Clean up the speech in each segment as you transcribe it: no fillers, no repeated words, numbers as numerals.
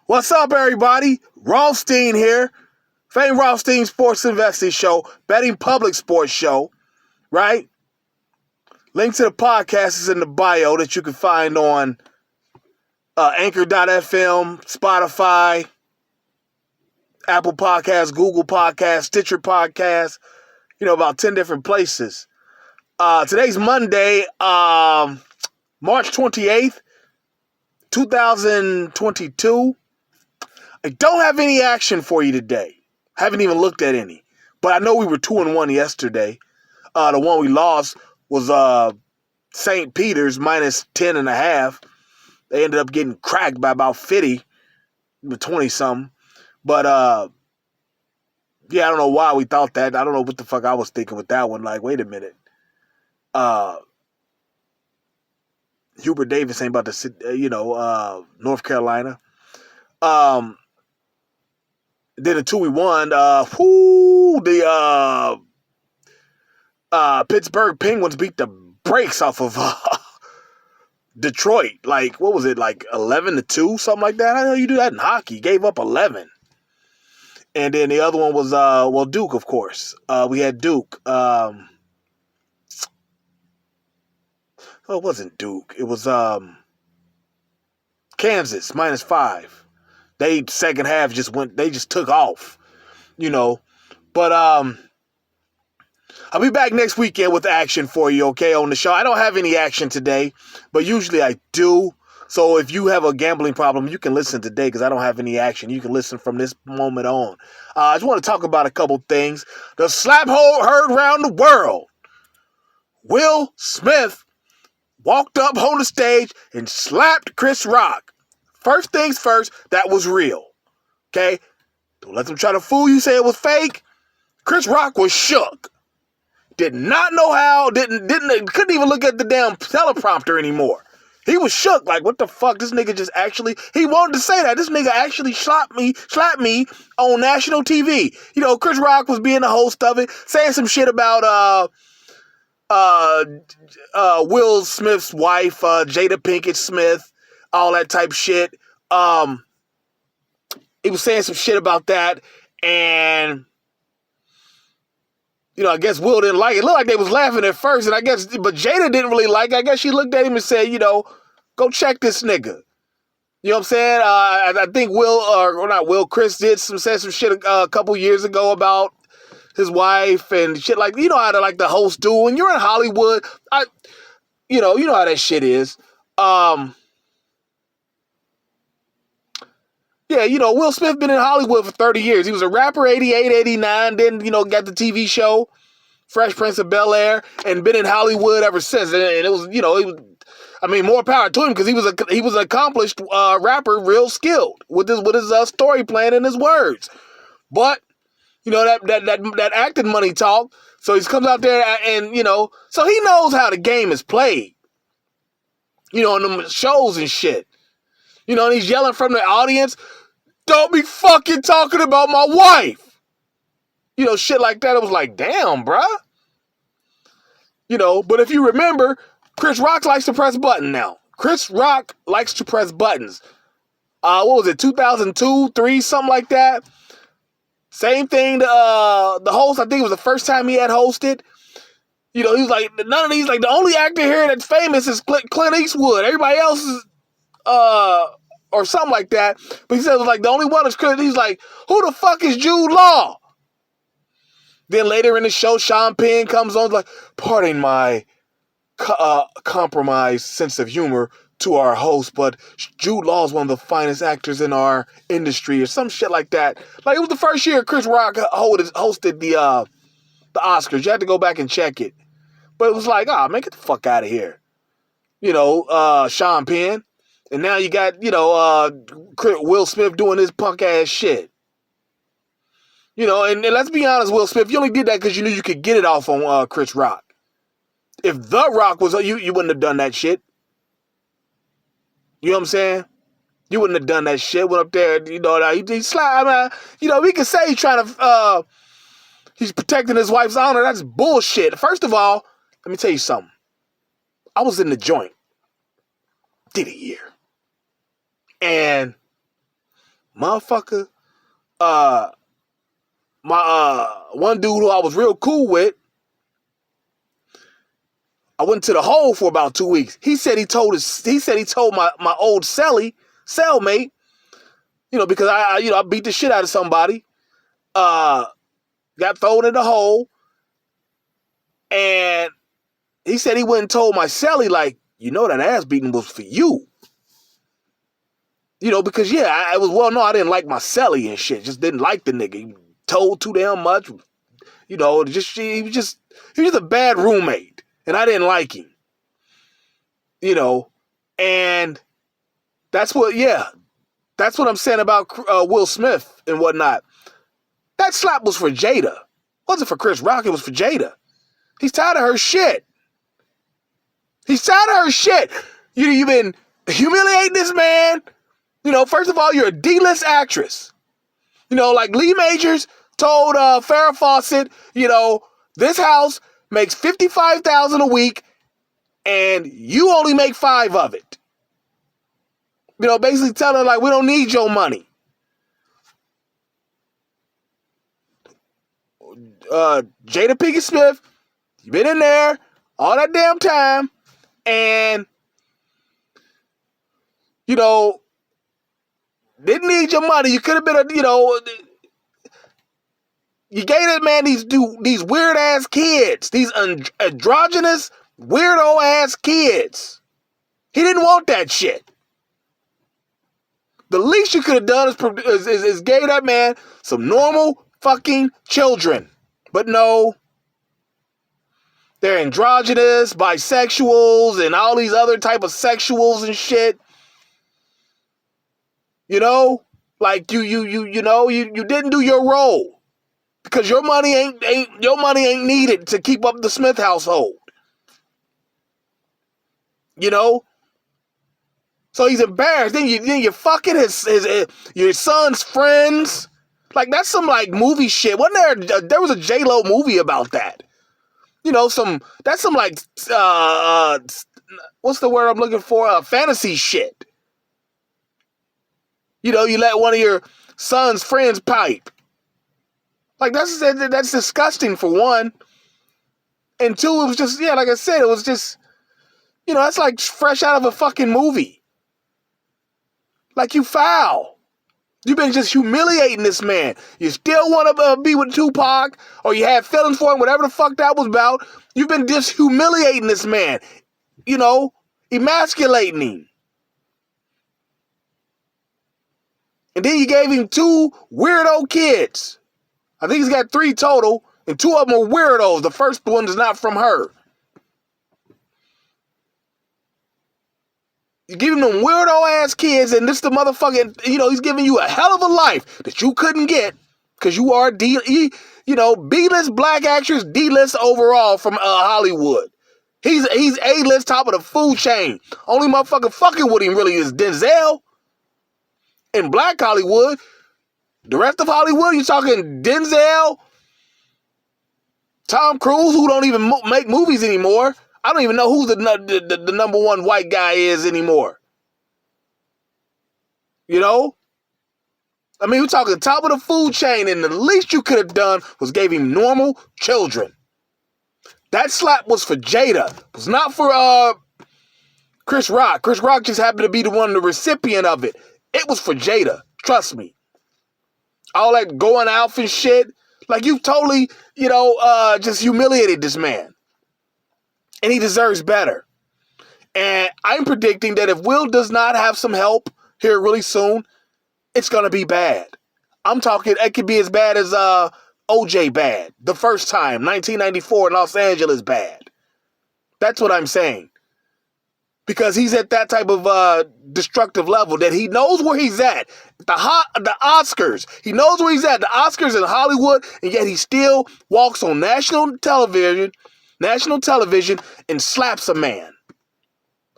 What's up, everybody? Rothstein here. Fame Rothstein Sports Investing Show, betting public sports show, right? Link to the podcast is in the bio that you can find on Anchor.fm, Spotify, Apple Podcasts, Google Podcasts, Stitcher Podcasts, about 10 different places. Today's Monday, March 28th, 2022. I don't have any action for you today. Haven't even looked at any. But I know we were 2-1 yesterday. The one we lost was St. Peter's minus 10.5. They ended up getting cracked by about 50, 20-something. But, yeah, I don't know why we thought that. I don't know what the fuck I was thinking with that one. Like, wait a minute. Hubert Davis ain't about to sit, North Carolina. Then the two we won, the Pittsburgh Penguins beat the brakes off of Detroit. Like, what was it, like 11-2, something like that? I know you do that in hockey. Gave up 11. And then the other one was, Duke, of course. We had Duke. It wasn't Duke. It was Kansas, minus 5. They second half they just took off, But I'll be back next weekend with action for you, okay, on the show. I don't have any action today, but usually I do. So if you have a gambling problem, you can listen today because I don't have any action. You can listen from this moment on. I just want to talk about a couple things. The slap hole heard around the world. Will Smith walked up on the stage and slapped Chris Rock. First things first, that was real. Okay? Don't let them try to fool you, say it was fake. Chris Rock was shook. Did not know how, couldn't even look at the damn teleprompter anymore. He was shook, like, what the fuck? This nigga just actually, he wanted to say that. This nigga actually slapped me on national TV. Chris Rock was being the host of it, saying some shit about Will Smith's wife, Jada Pinkett Smith, all that type shit. He was saying some shit about that, and I guess Will didn't like it. It looked like they was laughing at first, and but Jada didn't really like it. I guess she looked at him and said, go check this nigga. You know what I'm saying? I think Chris said some shit a couple years ago about his wife and shit, like, how to, like, the host do when you're in Hollywood. You know how that shit is. Yeah, Will Smith been in Hollywood for 30 years. He was a rapper, 88, 89, then, got the TV show, Fresh Prince of Bel-Air, and been in Hollywood ever since. And it was, more power to him because he was an accomplished rapper, real skilled with his story plan and his words. But, that acting money talk, so he comes out there and, so he knows how the game is played, in them shows and shit. And he's yelling from the audience, don't be fucking talking about my wife. Shit like that. It was like, damn, bruh. But if you remember, Chris Rock likes to press buttons now. Chris Rock likes to press buttons. What was it, 2002, 3, something like that? Same thing, the host, I think it was the first time he had hosted. He was like, none of these, like, the only actor here that's famous is Clint Eastwood. Everybody else is, or something like that. But he said it was like the only one is Chris. He's like, who the fuck is Jude Law? Then later in the show, Sean Penn comes on like, pardon my compromised sense of humor to our host, but Jude Law is one of the finest actors in our industry, or some shit like that. Like, it was the first year Chris Rock hosted the Oscars. You had to go back and check it. But it was like, man, get the fuck out of here. Sean Penn. And now you got, Will Smith doing this punk ass shit. And let's be honest, Will Smith, you only did that because you knew you could get it off on Chris Rock. If The Rock was, you wouldn't have done that shit. You know what I'm saying? You wouldn't have done that shit. Went up there, he slide. We can say he's trying to, he's protecting his wife's honor. That's bullshit. First of all, let me tell you something. I was in the joint. Did a year. And motherfucker, my one dude who I was real cool with, I went to the hole for about 2 weeks. He said he told my old cellmate, because I beat the shit out of somebody, got thrown in the hole, and he said he went and told my cellie, like, that ass beating was for you. Because I was, well, no, I didn't like my cellie and shit. Just didn't like the nigga. He told too damn much. He was just a bad roommate. And I didn't like him. And that's what I'm saying about Will Smith and whatnot. That slap was for Jada. It wasn't for Chris Rock, it was for Jada. He's tired of her shit. You've been humiliating this man. First of all, you're a D-list actress. Like Lee Majors told Farrah Fawcett, this house makes $55,000 a week, and you only make $5 of it. Basically telling her, like, we don't need your money. Jada Pinkett Smith, you been in there all that damn time, and didn't need your money. You could have been you gave that man these weird ass kids, these androgynous weirdo ass kids. He didn't want that shit. The least you could have done is gave that man some normal fucking children. But no, they're androgynous, bisexuals, and all these other type of sexuals and shit. Like you didn't do your role because your money ain't needed to keep up the Smith household. So he's embarrassed. Then you're fucking your son's friends. Like, that's some like movie shit. Wasn't there was a J-Lo movie about that? That's some like what's the word I'm looking for? Fantasy shit. You let one of your son's friends pipe. Like, that's disgusting, for one. And two, it was just, like I said, it was just, that's like fresh out of a fucking movie. Like, you foul. You've been just humiliating this man. You still want to be with Tupac, or you had feelings for him, whatever the fuck that was about. You've been just humiliating this man. Emasculating him. And then you gave him 2 weirdo kids. I think he's got 3 total, and 2 of them are weirdos. The first one is not from her. You give him them weirdo ass kids, and this the motherfucking, he's giving you a hell of a life that you couldn't get because you are B-list black actress, D-list overall from Hollywood. He's A-list, top of the food chain. Only motherfucker fucking with him really is Denzel. In black Hollywood, the rest of Hollywood, you're talking Denzel, Tom Cruise, who don't even make movies anymore. I don't even know who the number one white guy is anymore. I mean, we're talking top of the food chain, and the least you could have done was gave him normal children. That slap was for Jada. It was not for Chris Rock. Chris Rock just happened to be the recipient of it. It was for Jada. Trust me. All that going out and shit. Like, you totally, just humiliated this man. And he deserves better. And I'm predicting that if Will does not have some help here really soon, it's going to be bad. I'm talking, it could be as bad as OJ bad. The first time, 1994 in Los Angeles bad. That's what I'm saying. Because he's at that type of destructive level that he knows where he's at. The Oscars. He knows where he's at. The Oscars in Hollywood, and yet he still walks on national television and slaps a man.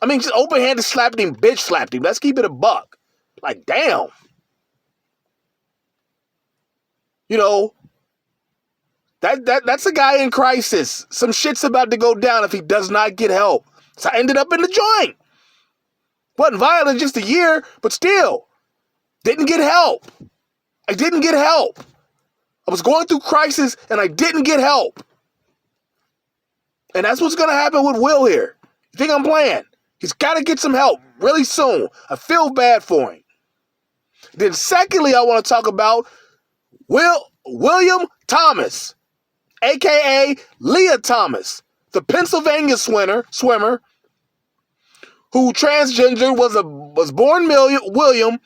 I mean, just open-handed slapped him, bitch slapped him. Let's keep it a buck. Like, damn. That's a guy in crisis. Some shit's about to go down if he does not get help. So I ended up in the joint. Wasn't violent just a year, but still. Didn't get help. I didn't get help. I was going through crisis and I didn't get help. And that's what's going to happen with Will here. You think I'm playing? He's got to get some help really soon. I feel bad for him. Then secondly, I want to talk about William Thomas, a.k.a. Lia Thomas, the Pennsylvania swimmer who transgender was born William,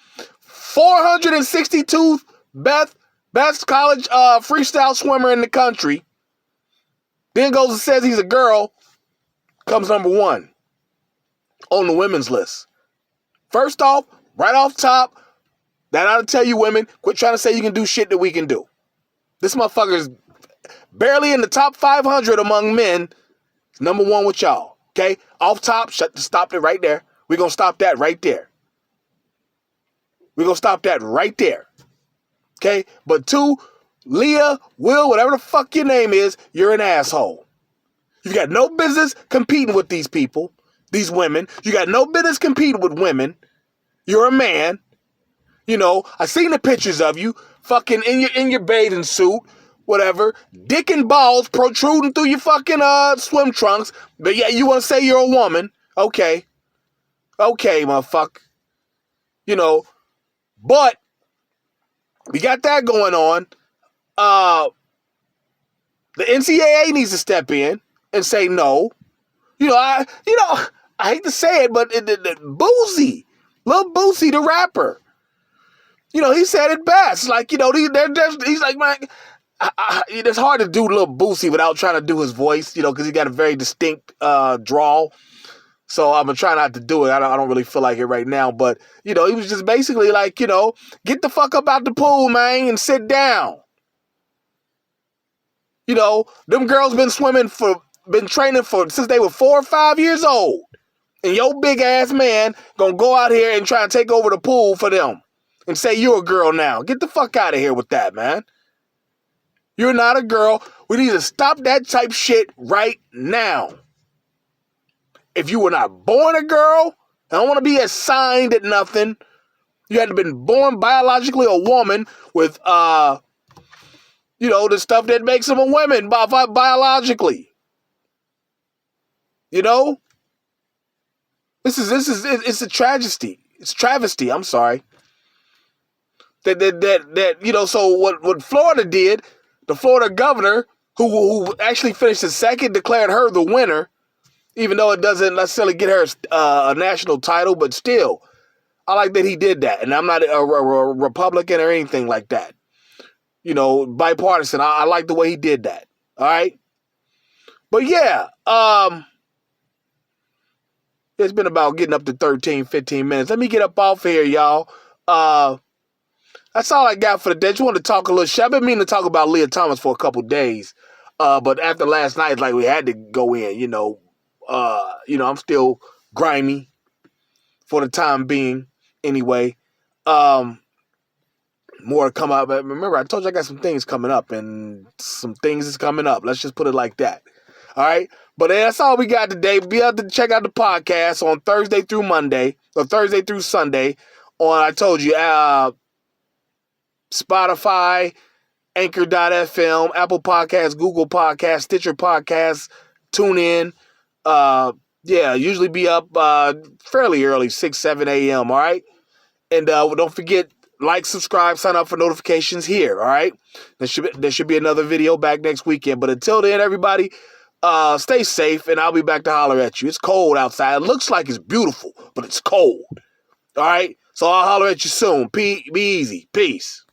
462th best college freestyle swimmer in the country. Then goes and says he's a girl, comes number 1 on the women's list. First off, right off top, that ought to tell you women, quit trying to say you can do shit that we can do. This motherfucker's barely in the top 500 among men. It's number 1 with y'all. Okay? Off top, stop it right there. We're going to stop that right there. We're going to stop that right there. Okay? But 2, Leah, Will, whatever the fuck your name is, you're an asshole. You've got no business competing with these people, these women. You got no business competing with women. You're a man. You know, I seen the pictures of you fucking in your bathing suit, whatever, dick and balls protruding through your fucking swim trunks. But yeah, you want to say you're a woman? Okay, motherfucker. You know, but we got that going on. The NCAA needs to step in and say no. I hate to say it, but Boosie, Lil Boosie, the rapper. He said it best. Like, he's like, man, it's hard to do Lil Boosie without trying to do his voice, because he got a very distinct drawl. So I'm going to try not to do it. I don't really feel like it right now. But, he was just basically like, get the fuck up out the pool, man, and sit down. Them girls been training since they were 4 or 5 years old. And your big ass man going to go out here and try and take over the pool for them. And say you're a girl now. Get the fuck out of here with that, man. You're not a girl. We need to stop that type shit right now. If you were not born a girl, I don't want to be assigned at nothing. You had to been born biologically a woman with, the stuff that makes them a woman biologically. It's a tragedy. It's travesty. I'm sorry. So what Florida did, the Florida governor, who actually finished second, declared her the winner, even though it doesn't necessarily get her a national title, but still, I like that he did that. And I'm not a Republican or anything like that. Bipartisan. I like the way he did that. All right? But yeah, it's been about getting up to 13, 15 minutes. Let me get up off here, y'all. That's all I got for the day. Just wanted to talk a little shit. I've been meaning to talk about Lia Thomas for a couple days. But after last night, like we had to go in, I'm still grimy for the time being. Anyway, more to come up. Remember, I told you I got some things coming up and some things is coming up. Let's just put it like that. All right. But that's all we got today. Be able to check out the podcast on Thursday through Monday or Thursday through Sunday on, I told you, Spotify, Anchor.fm, Apple Podcasts, Google Podcasts, Stitcher Podcasts, TuneIn. Usually be up fairly early, 6, 7 a.m., all right? And don't forget, like, subscribe, sign up for notifications here, all right? There should be another video back next weekend. But until then, everybody, stay safe, and I'll be back to holler at you. It's cold outside. It looks like it's beautiful, but it's cold, all right? So I'll holler at you soon. Be easy. Peace.